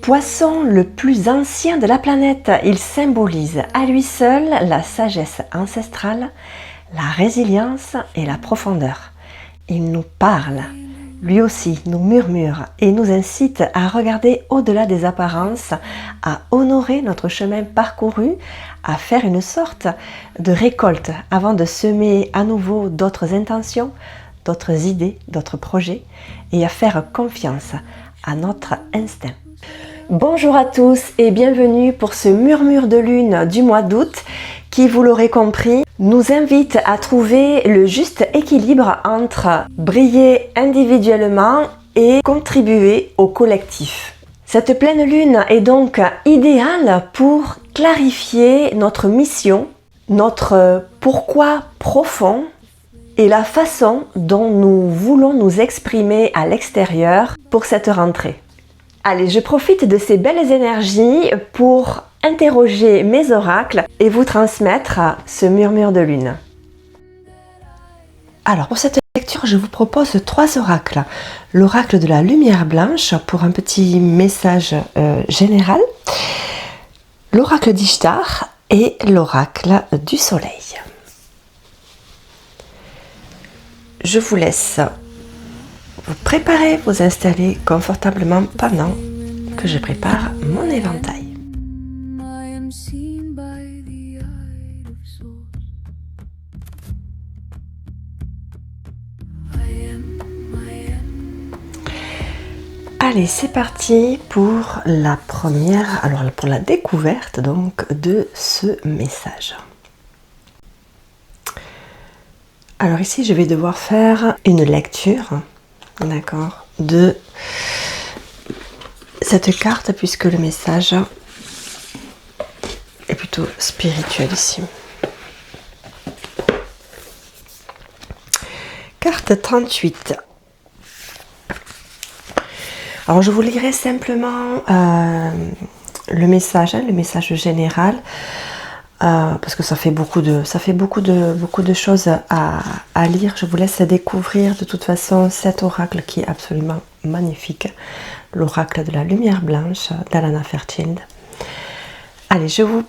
Poisson le plus ancien de la planète, il symbolise à lui seul la sagesse ancestrale, la résilience et la profondeur. Il nous parle, lui aussi nous murmure et nous incite à regarder au-delà des apparences, à honorer notre chemin parcouru, à faire une sorte de récolte avant de semer à nouveau d'autres intentions, d'autres idées, d'autres projets et à faire confiance à notre instinct. Bonjour à tous et bienvenue pour ce murmure de lune du mois d'août qui, vous l'aurez compris, nous invite à trouver le juste équilibre entre briller individuellement et contribuer au collectif. Cette pleine lune est donc idéale pour clarifier notre mission, notre pourquoi profond et la façon dont nous voulons nous exprimer à l'extérieur pour cette rentrée. Allez, je profite de ces belles énergies pour interroger mes oracles et vous transmettre ce murmure de lune. Alors pour cette lecture, je vous propose 3 oracles. L'oracle de la lumière blanche pour un petit message général, l'oracle d'Ishtar et l'oracle du soleil. Je vous laisse vous préparez, vous installez confortablement pendant que je prépare mon éventail. Allez, c'est parti pour la première, alors pour la découverte donc de ce message. Alors ici, je vais devoir faire une lecture. D'accord, de cette carte puisque le message est plutôt spirituel ici. Carte 38. Alors je vous lirai simplement le message général. Parce que ça fait beaucoup de choses à lire. Je vous laisse découvrir de toute façon cet oracle qui est absolument magnifique, l'oracle de la lumière blanche d'Alana Fairchild. Allez, je vous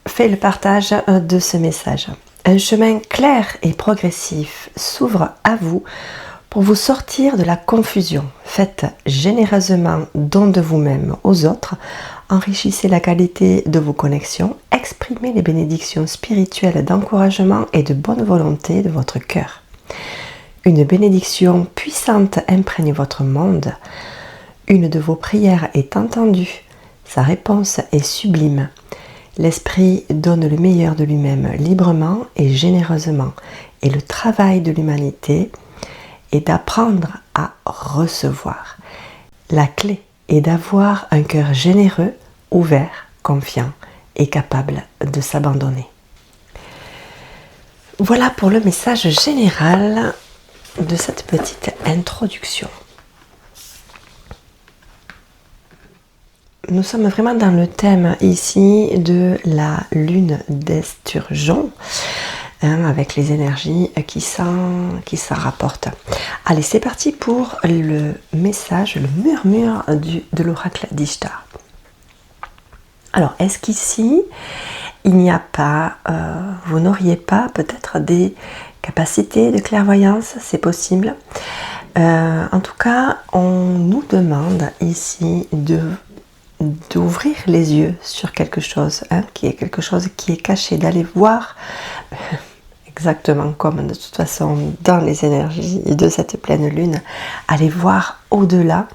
fais le partage de ce message. Un chemin clair et progressif s'ouvre à vous pour vous sortir de la confusion. Faites généreusement don de vous-même aux autres. Enrichissez la qualité de vos connexions, exprimez les bénédictions spirituelles d'encouragement et de bonne volonté de votre cœur. Une bénédiction puissante imprègne votre monde. Une de vos prières est entendue. Sa réponse est sublime. L'esprit donne le meilleur de lui-même librement et généreusement. Et le travail de l'humanité est d'apprendre à recevoir. La clé est d'avoir un cœur généreux, ouvert, confiant et capable de s'abandonner. Voilà pour le message général de cette petite introduction. Nous sommes vraiment dans le thème ici de la lune d'Esturgeon, avec les énergies qui s'en rapportent. Allez, c'est parti pour le message, le murmure de l'oracle d'Ishtar. Alors, est-ce qu'ici, il n'y a pas, vous n'auriez pas peut-être des capacités de clairvoyance? C'est possible. En tout cas, on nous demande ici d'ouvrir les yeux sur quelque chose, qui est quelque chose qui est caché, d'aller voir exactement comme de toute façon dans les énergies de cette pleine lune, aller voir au-delà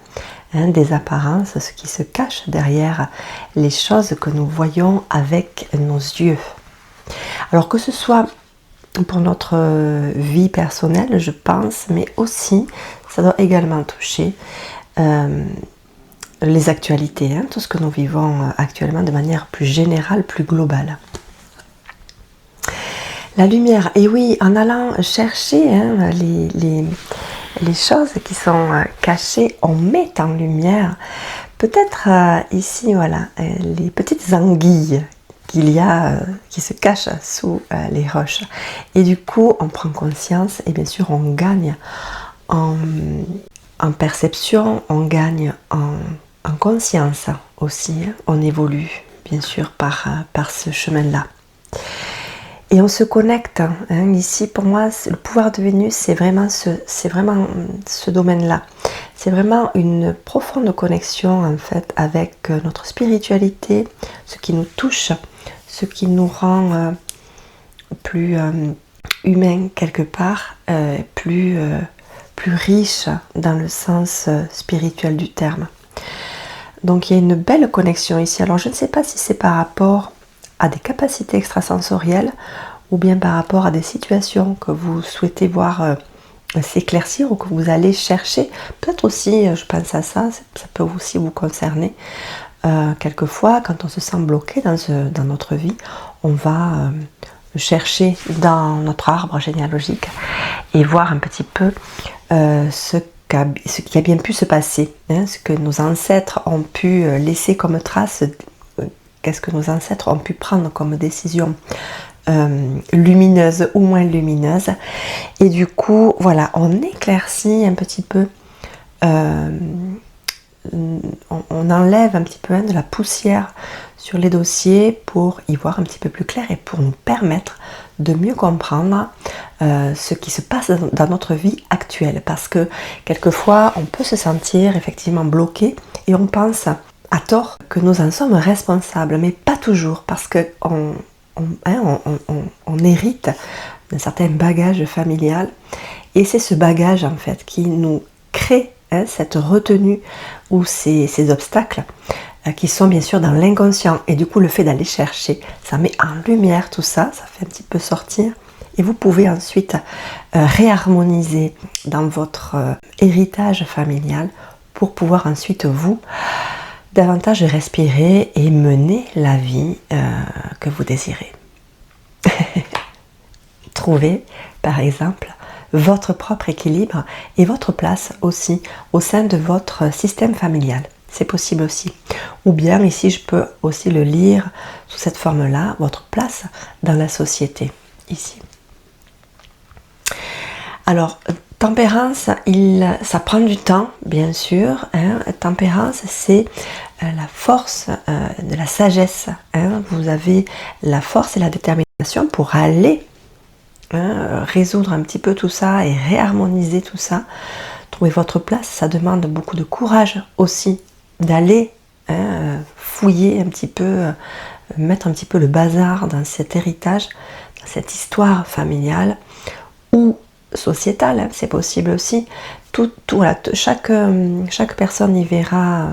des apparences, ce qui se cache derrière les choses que nous voyons avec nos yeux. Alors que ce soit pour notre vie personnelle, je pense, mais aussi ça doit également toucher les actualités, tout ce que nous vivons actuellement de manière plus générale, plus globale. La lumière, et oui, en allant chercher les choses qui sont cachées, on met en lumière peut-être ici, voilà, les petites anguilles qu'il y a, qui se cachent sous les roches. Et du coup, on prend conscience et bien sûr, on gagne en en perception, on gagne en conscience aussi, hein. On évolue bien sûr par ce chemin-là. Et on se connecte, hein. Ici pour moi, le pouvoir de Vénus, c'est vraiment ce domaine-là. C'est vraiment une profonde connexion en fait avec notre spiritualité, ce qui nous touche, ce qui nous rend plus humains quelque part, plus riche dans le sens spirituel du terme. Donc il y a une belle connexion ici. Alors je ne sais pas si c'est par rapport à des capacités extrasensorielles ou bien par rapport à des situations que vous souhaitez voir s'éclaircir ou que vous allez chercher. Peut-être aussi, je pense à ça, ça peut aussi vous concerner. Quelquefois, quand on se sent bloqué dans notre vie, on va chercher dans notre arbre généalogique et voir un petit peu ce qui a bien pu se passer, hein, ce que nos ancêtres ont pu laisser comme trace, qu'est-ce que nos ancêtres ont pu prendre comme décision lumineuse ou moins lumineuse. Et du coup, voilà, on éclaircit un petit peu, on enlève un petit peu de la poussière sur les dossiers pour y voir un petit peu plus clair et pour nous permettre de mieux comprendre ce qui se passe dans notre vie actuelle. Parce que quelquefois, on peut se sentir effectivement bloqué et on pense à tort que nous en sommes responsables, mais pas toujours, parce qu'on hérite d'un certain bagage familial et c'est ce bagage en fait qui nous crée cette retenue ou ces obstacles qui sont bien sûr dans l'inconscient, et du coup le fait d'aller chercher, ça met en lumière tout ça, ça fait un petit peu sortir, et vous pouvez ensuite réharmoniser dans votre héritage familial pour pouvoir ensuite vous davantage respirer et mener la vie que vous désirez. Trouvez par exemple votre propre équilibre et votre place aussi au sein de votre système familial. C'est possible aussi. Ou bien ici je peux aussi le lire sous cette forme-là, votre place dans la société. Ici. Alors, tempérance, ça prend du temps, bien sûr. Hein. Tempérance, c'est la force de la sagesse. Hein. Vous avez la force et la détermination pour aller résoudre un petit peu tout ça et réharmoniser tout ça. Trouver votre place, ça demande beaucoup de courage aussi d'aller fouiller un petit peu, mettre un petit peu le bazar dans cet héritage, dans cette histoire familiale ou sociétale, hein, c'est possible aussi. Voilà, chaque personne y verra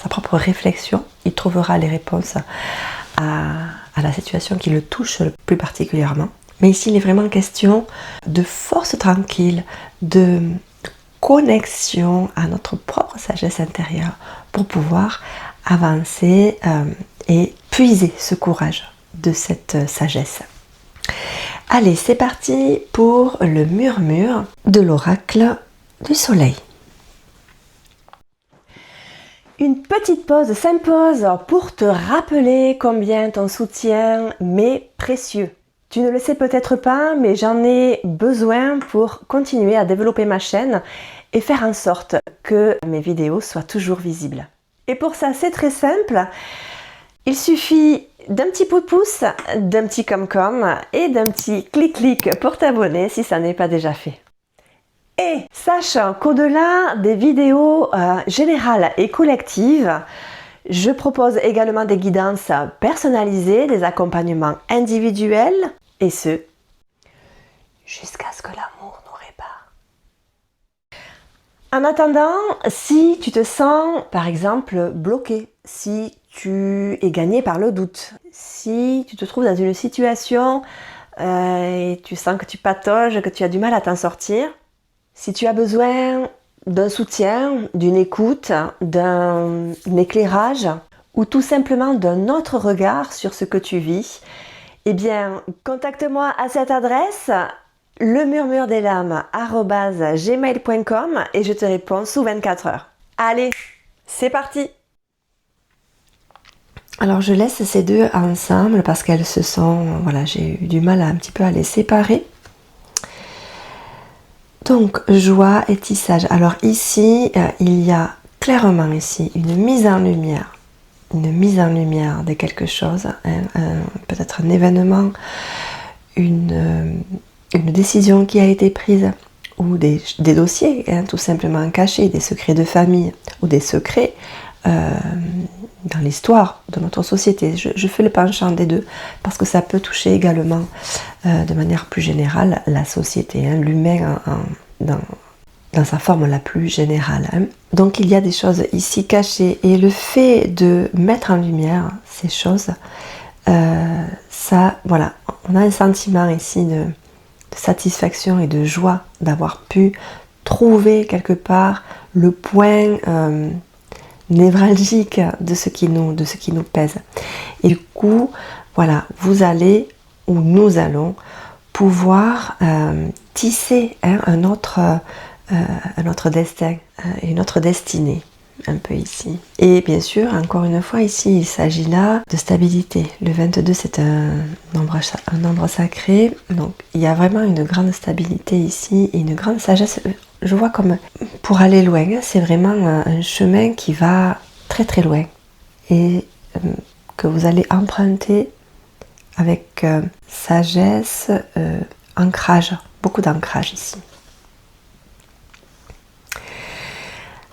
sa propre réflexion, il trouvera les réponses à la situation qui le touche le plus particulièrement. Mais ici, il est vraiment question de force tranquille, de connexion à notre propre sagesse intérieure pour pouvoir avancer et puiser ce courage de cette sagesse. Allez, c'est parti pour le murmure de l'oracle du soleil. Une petite pause s'impose pour te rappeler combien ton soutien m'est précieux. Tu ne le sais peut-être pas, mais j'en ai besoin pour continuer à développer ma chaîne et faire en sorte que mes vidéos soient toujours visibles. Et pour ça, c'est très simple. Il suffit d'un petit pouce, d'un petit com et d'un petit clic pour t'abonner si ça n'est pas déjà fait. Et sache qu'au-delà des vidéos générales et collectives, je propose également des guidances personnalisées, des accompagnements individuels, et ce, jusqu'à ce que l'amour nous répare. En attendant, si tu te sens, par exemple, bloqué, si tu es gagné par le doute, si tu te trouves dans une situation et tu sens que tu patauges, que tu as du mal à t'en sortir, si tu as besoin d'un soutien, d'une écoute, d'un éclairage ou tout simplement d'un autre regard sur ce que tu vis, eh bien, contacte-moi à cette adresse lemurmuredeslammes@gmail.com et je te réponds sous 24 heures. Allez, c'est parti! Alors je laisse ces deux ensemble parce qu'elles se sont, voilà, j'ai eu du mal un petit peu à les séparer. Donc, joie et tissage. Alors ici, il y a clairement ici une mise en lumière de quelque chose, peut-être un événement, une décision qui a été prise, ou des dossiers, tout simplement cachés, des secrets de famille, ou des secrets dans l'histoire de notre société. Je fais le penchant des deux, parce que ça peut toucher également, de manière plus générale, la société, l'humain dans sa forme la plus générale. Donc il y a des choses ici cachées, et le fait de mettre en lumière ces choses, ça, voilà, on a un sentiment ici de satisfaction et de joie d'avoir pu trouver quelque part le point névralgique de ce qui nous pèse. Et du coup, voilà, vous allez, ou nous allons, pouvoir tisser un autre destin, une autre destinée, un peu ici. Et bien sûr, encore une fois, ici, il s'agit là de stabilité. Le 22, c'est un nombre sacré, donc il y a vraiment une grande stabilité ici, et une grande sagesse. Je vois comme pour aller loin, c'est vraiment un chemin qui va très très loin, et que vous allez emprunter avec sagesse, ancrage, beaucoup d'ancrage ici.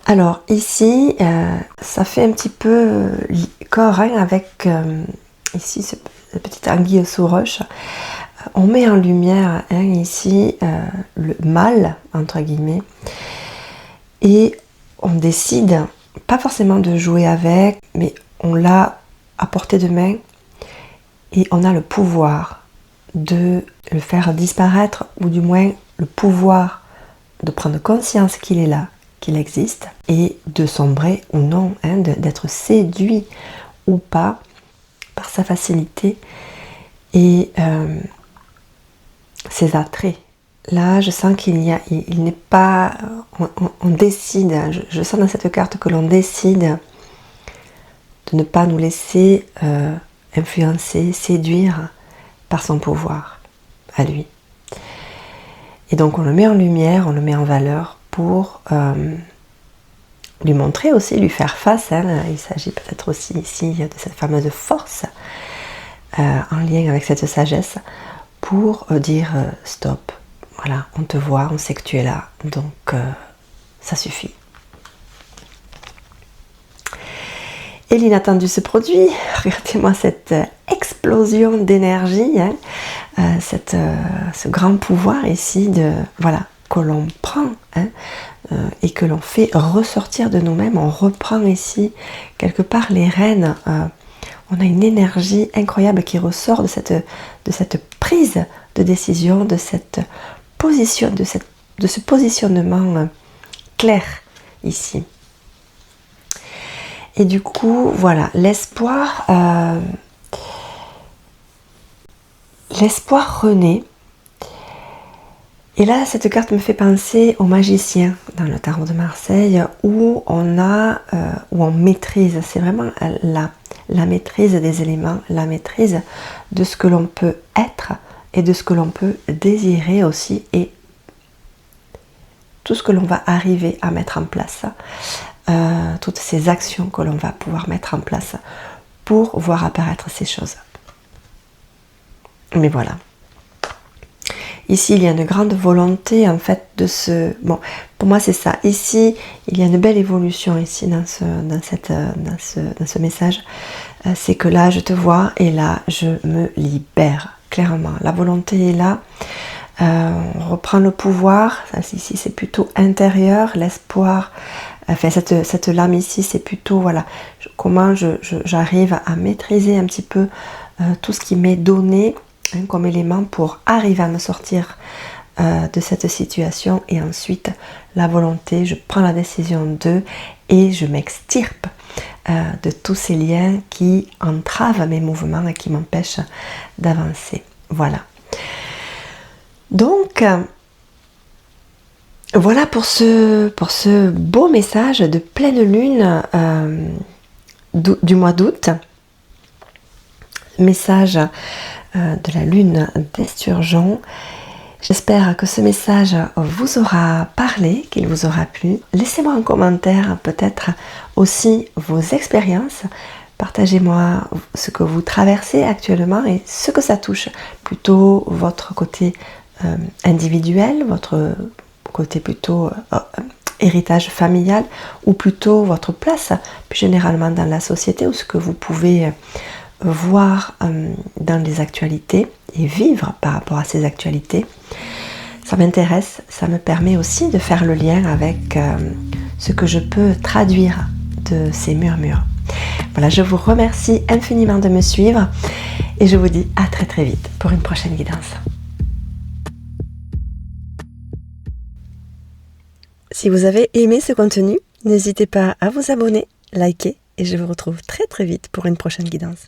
Alors ici, ça fait un petit peu corps avec ici ce petit anguille sous roche. On met en lumière ici le mal, entre guillemets, et on décide, pas forcément de jouer avec, mais on l'a à portée de main, et on a le pouvoir de le faire disparaître, ou du moins le pouvoir de prendre conscience qu'il est là, qu'il existe, et de sombrer ou non, d'être séduit ou pas par sa facilité et ses attraits. Là, je sens qu'il n'est pas, on décide, je sens dans cette carte que l'on décide de ne pas nous laisser influencer, séduire par son pouvoir à lui. Et donc on le met en lumière, on le met en valeur pour lui montrer aussi, lui faire face. Il s'agit peut-être aussi ici de cette fameuse force en lien avec cette sagesse, pour dire stop, voilà, on te voit, on sait que tu es là, donc ça suffit. Et l'inattendu se produit. Regardez-moi cette explosion d'énergie, ce grand pouvoir ici, voilà, que l'on prend et que l'on fait ressortir de nous-mêmes. On reprend ici quelque part les rênes. On a une énergie incroyable qui ressort de cette prise de décision, de ce positionnement clair ici. Et du coup, voilà, l'espoir renaît. Et là, cette carte me fait penser au magicien dans le tarot de Marseille, où on maîtrise, c'est vraiment la maîtrise des éléments, la maîtrise de ce que l'on peut être et de ce que l'on peut désirer aussi, et tout ce que l'on va arriver à mettre en place, toutes ces actions que l'on va pouvoir mettre en place pour voir apparaître ces choses. Mais voilà. Ici, il y a une grande volonté en fait de ce... Bon, pour moi c'est ça. Ici, il y a une belle évolution ici dans ce message. C'est que là, je te vois et là, je me libère. Clairement, la volonté est là. On reprend le pouvoir. Ça, ici, c'est plutôt intérieur. L'espoir, enfin cette lame ici, c'est plutôt, voilà, comment j'arrive à maîtriser un petit peu tout ce qui m'est donné comme élément pour arriver à me sortir de cette situation. Et ensuite la volonté, je prends la décision et je m'extirpe de tous ces liens qui entravent mes mouvements et qui m'empêchent d'avancer. Voilà, donc voilà pour ce beau message de pleine lune du mois d'août, message de la lune d'Esturgeon. J'espère que ce message vous aura parlé, qu'il vous aura plu. Laissez-moi en commentaire peut-être aussi vos expériences. Partagez-moi ce que vous traversez actuellement et ce que ça touche. Plutôt votre côté individuel, votre côté plutôt héritage familial ou plutôt votre place plus généralement dans la société ou ce que vous pouvez voir dans les actualités et vivre par rapport à ces actualités. Ça m'intéresse, ça me permet aussi de faire le lien avec ce que je peux traduire de ces murmures. Voilà, je vous remercie infiniment de me suivre et je vous dis à très très vite pour une prochaine guidance. Si vous avez aimé ce contenu, n'hésitez pas à vous abonner, liker et je vous retrouve très très vite pour une prochaine guidance.